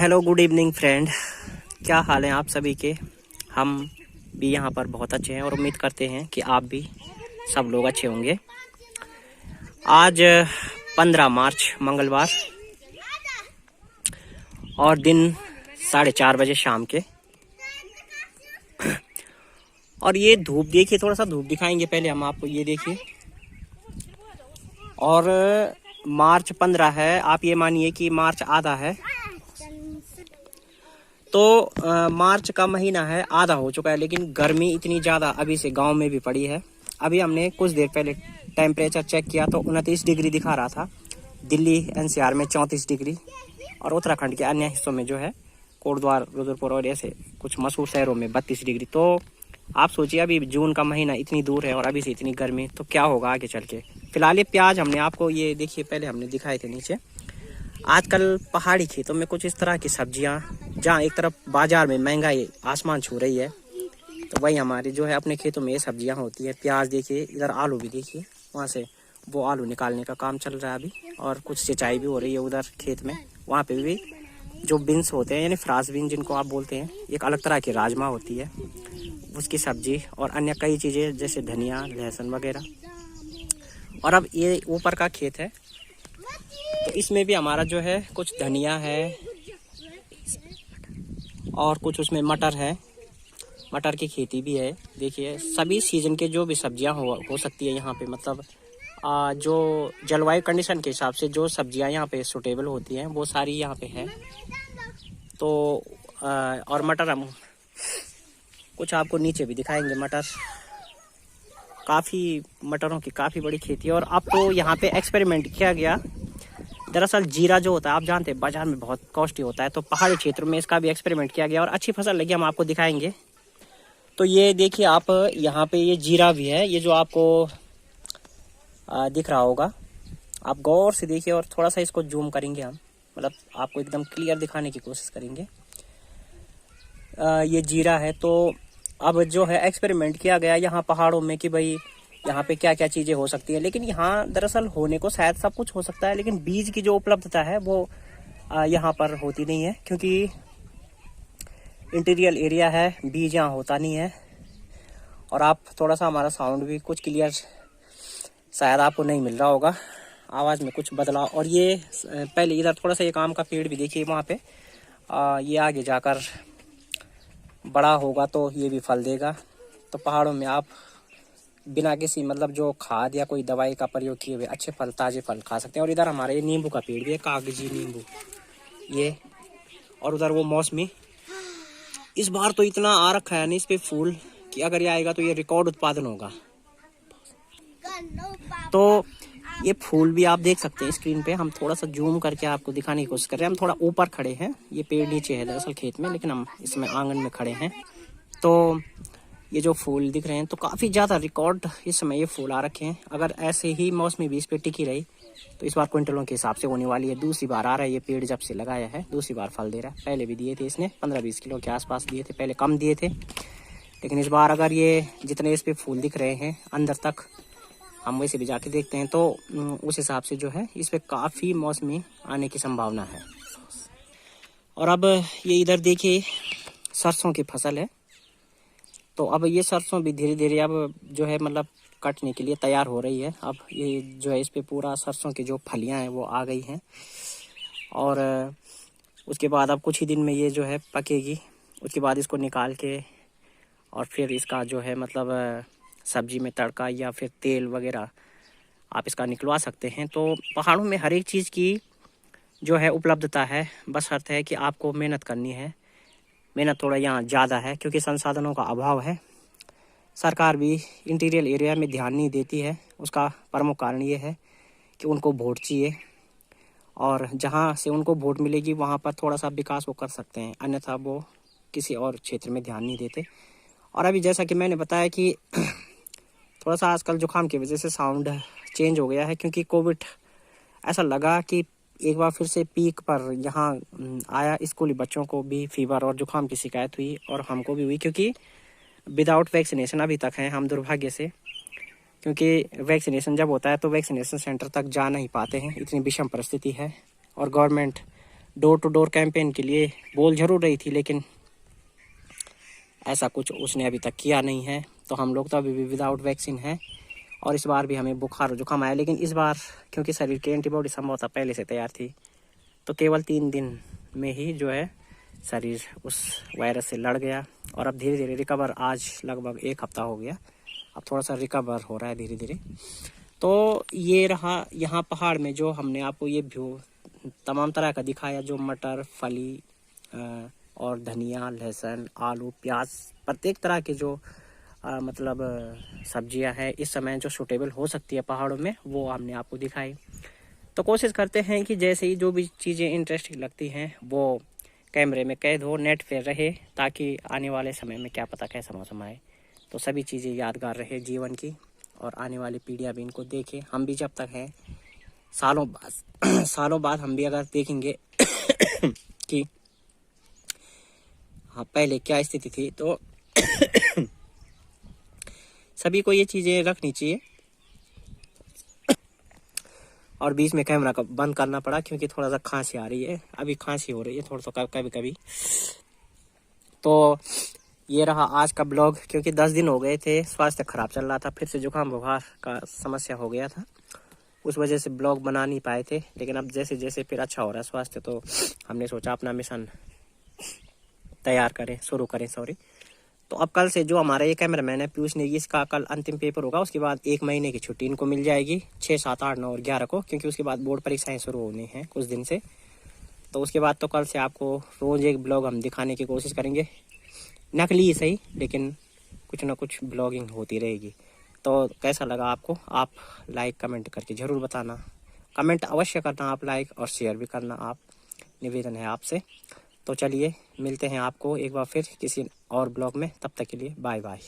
Hello good evening friend, क्या हाल है आप सभी के। हम भी यहाँ पर बहुत अच्छे हैं और उम्मीद करते हैं कि आप भी सब लोग अच्छे होंगे। आज 15 मार्च मंगलवार और दिन 4:30 बजे शाम के। और ये धूप देखिए, थोड़ा सा धूप दिखाएंगे पहले हम आपको, ये देखिए। और मार्च 15 है, आप ये मानिए कि मार्च आधा है। तो मार्च का महीना है, आधा हो चुका है, लेकिन गर्मी इतनी ज़्यादा अभी से गांव में भी पड़ी है। अभी हमने कुछ देर पहले टेम्परेचर चेक किया तो 29 डिग्री दिखा रहा था। दिल्ली एनसीआर में 34 डिग्री और उत्तराखंड के अन्य हिस्सों में जो है कोटद्वार, रुद्रपुर और ऐसे कुछ मशहूर शहरों में 32 डिग्री। तो आप सोचिए, अभी जून का महीना इतनी दूर है और अभी से इतनी गर्मी, तो क्या होगा आगे चल के। फिलहाल ये प्याज हमने आपको, ये देखिए, पहले हमने दिखाए थे नीचे। आजकल पहाड़ी खेतों में कुछ इस तरह की सब्जियां, जहाँ एक तरफ बाजार में महंगाई आसमान छू रही है, तो वही हमारी जो है अपने खेतों में ये सब्जियां होती है। प्याज देखिए, इधर आलू भी देखिए, वहाँ से वो आलू निकालने का काम चल रहा है अभी, और कुछ सिंचाई भी हो रही है उधर खेत में। वहाँ पे भी जो बीन्स होते हैं, यानी फ्रांस बीन जिनको आप बोलते हैं, एक अलग तरह की राजमा होती है, उसकी सब्जी और अन्य कई चीज़ें जैसे धनिया, लहसुन वगैरह। और अब ये ऊपर का खेत है, तो इसमें भी हमारा जो है कुछ धनिया है और कुछ उसमें मटर है, मटर की खेती भी है। देखिए, सभी सीजन के जो भी सब्जियां हो सकती है यहाँ पे, मतलब जो जलवायु कंडीशन के हिसाब से जो सब्जियां यहाँ पे सूटेबल होती हैं वो सारी यहाँ पे है। तो और मटर हम कुछ आपको नीचे भी दिखाएंगे। मटर, काफ़ी मटरों की काफ़ी बड़ी खेती है। और अब तो यहाँ पे एक्सपेरिमेंट किया गया। दरअसल जीरा जो होता है, आप जानते हैं, बाजार में बहुत कॉस्टली होता है, तो पहाड़ी क्षेत्र में इसका भी एक्सपेरिमेंट किया गया और अच्छी फसल लगी, हम आपको दिखाएंगे। तो ये देखिए, आप यहाँ पे ये जीरा भी है, ये जो आपको दिख रहा होगा। आप गौर से देखिए और थोड़ा सा इसको जूम करेंगे हम, मतलब आपको एकदम क्लियर दिखाने की कोशिश करेंगे। ये जीरा है। तो अब जो है एक्सपेरिमेंट किया गया यहाँ पहाड़ों में कि भाई यहाँ पे क्या क्या चीज़ें हो सकती है। लेकिन यहाँ दरअसल होने को शायद सब कुछ हो सकता है, लेकिन बीज की जो उपलब्धता है वो यहाँ पर होती नहीं है, क्योंकि इंटीरियर एरिया है, बीज यहाँ होता नहीं है। और आप थोड़ा सा, हमारा साउंड भी कुछ क्लियर शायद आपको नहीं मिल रहा होगा, आवाज़ में कुछ बदलाव। और ये पहले इधर थोड़ा सा ये आम का पेड़ भी देखिए वहाँ पे, ये आगे जाकर बड़ा होगा तो ये भी फल देगा। तो पहाड़ों में आप बिना किसी, मतलब जो खाद या कोई दवाई का प्रयोग किए हुए अच्छे फल, ताज़े फल खा सकते हैं। और इधर हमारे ये नींबू का पेड़ भी है, कागजी नींबू ये। और उधर वो मौसमी, इस बार तो इतना आ रखा है ना इस पे फूल कि अगर ये आएगा तो ये रिकॉर्ड उत्पादन होगा। तो ये फूल भी आप देख सकते हैं स्क्रीन पे। हम थोड़ा सा जूम करके आपको दिखाने की कोशिश कर रहे हैं। हम थोड़ा ऊपर खड़े हैं, ये पेड़ नीचे है दरअसल खेत में, लेकिन हम इसमें आंगन में खड़े हैं। तो ये जो फूल दिख रहे हैं, तो काफ़ी ज़्यादा रिकॉर्ड इस समय ये फूल आ रखे हैं। अगर ऐसे ही मौसमी भी इस पे टिकी रही तो इस बार क्विंटलों के हिसाब से होने वाली है। दूसरी बार आ रहा है ये पेड़, जब से लगाया है दूसरी बार फल दे रहा है। पहले भी दिए थे इसने 15-20 किलो के आसपास दिए थे, पहले कम दिए थे, लेकिन इस बार अगर ये जितने इस पे फूल दिख रहे हैं अंदर तक, हम वैसे भी जाके देखते हैं, तो उस हिसाब से जो है इस पे काफ़ी मौसमी आने की संभावना है। और अब ये इधर देखिए, सरसों की फसल है। तो अब ये सरसों भी धीरे धीरे अब जो है, मतलब कटने के लिए तैयार हो रही है। अब ये जो है इस पे पूरा सरसों की जो फलियां हैं वो आ गई हैं, और उसके बाद अब कुछ ही दिन में ये जो है पकेगी। उसके बाद इसको निकाल के और फिर इसका जो है, मतलब सब्जी में तड़का या फिर तेल वगैरह आप इसका निकलवा सकते हैं। तो पहाड़ों में हर एक चीज़ की जो है उपलब्धता है, बस शर्त है कि आपको मेहनत करनी है। मेहनत थोड़ा यहाँ ज़्यादा है क्योंकि संसाधनों का अभाव है। सरकार भी इंटीरियर एरिया में ध्यान नहीं देती है। उसका प्रमुख कारण ये है कि उनको वोट चाहिए, और जहाँ से उनको वोट मिलेगी वहाँ पर थोड़ा सा विकास वो कर सकते हैं, अन्यथा वो किसी और क्षेत्र में ध्यान नहीं देते। और अभी जैसा कि मैंने बताया कि थोड़ा सा आजकल जुकाम की वजह से साउंड चेंज हो गया है, क्योंकि कोविड ऐसा लगा कि एक बार फिर से पीक पर यहाँ आया। स्कूली बच्चों को भी फीवर और जुकाम की शिकायत हुई और हमको भी हुई, क्योंकि विदाउट वैक्सीनेशन अभी तक हैं हम, दुर्भाग्य से। क्योंकि वैक्सीनेशन जब होता है तो वैक्सीनेशन सेंटर तक जा नहीं पाते हैं, इतनी विषम परिस्थिति है। और government door to door campaign के लिए बोल जरूर रही थी, लेकिन ऐसा कुछ उसने अभी तक किया नहीं है। तो हम लोग तो अभी भी विदाउट वैक्सीन हैं, और इस बार भी हमें बुखार जुकाम आया, लेकिन इस बार क्योंकि शरीर की एंटीबॉडी संभवतः पहले से तैयार थी, तो केवल 3 दिन में ही जो है शरीर उस वायरस से लड़ गया, और अब धीरे धीरे रिकवर, आज लगभग 1 हफ्ता हो गया, अब थोड़ा सा रिकवर हो रहा है धीरे धीरे। तो ये रहा यहाँ पहाड़ में जो हमने आपको ये व्यू तमाम तरह का दिखाया, जो मटर, फली और धनिया, लहसुन, आलू, प्याज, प्रत्येक तरह के जो मतलब सब्जियां हैं इस समय जो सूटेबल हो सकती है पहाड़ों में, वो हमने आपको दिखाई। तो कोशिश करते हैं कि जैसे ही जो भी चीज़ें इंटरेस्टिंग लगती हैं वो कैमरे में कैद हो, नेट पे रहे, ताकि आने वाले समय में क्या पता कैसा मौसम आए, तो सभी चीज़ें यादगार रहे जीवन की, और आने वाली पीढ़ियाँ भी इनको देखें। हम भी जब तक हैं, सालों बाद हम भी अगर देखेंगे कि हाँ पहले क्या स्थिति थी, तो सभी को ये चीज़ें रखनी चाहिए। और बीच में कैमरा का बंद करना पड़ा क्योंकि थोड़ा सा खांसी आ रही है, अभी खांसी हो रही है थोड़ा सा कभी कभी। तो ये रहा आज का ब्लॉग, क्योंकि 10 दिन हो गए थे, स्वास्थ्य खराब चल रहा था, फिर से जुकाम बुखार का समस्या हो गया था, उस वजह से ब्लॉग बना नहीं पाए थे। लेकिन अब जैसे जैसे फिर अच्छा हो रहा है स्वास्थ्य, तो हमने सोचा अपना मिशन शुरू करें। तो अब कल से जो हमारा ये कैमरामैन है पीयूष ने, इसका कल अंतिम पेपर होगा, उसके बाद 1 महीने की छुट्टी इनको मिल जाएगी 6, 7, 8, 9 और 11 को, क्योंकि उसके बाद बोर्ड परीक्षाएं शुरू होनी हैं कुछ दिन से। तो उसके बाद तो कल से आपको रोज़ एक ब्लॉग हम दिखाने की कोशिश करेंगे, नकली ही सही, लेकिन कुछ ना कुछ ब्लॉगिंग होती रहेगी। तो कैसा लगा आपको, आप लाइक कमेंट करके ज़रूर बताना, कमेंट अवश्य करना आप, लाइक और शेयर भी करना आप, निवेदन है आपसे। तो चलिए मिलते हैं आपको एक बार फिर किसी और ब्लॉग में, तब तक के लिए बाय बाय।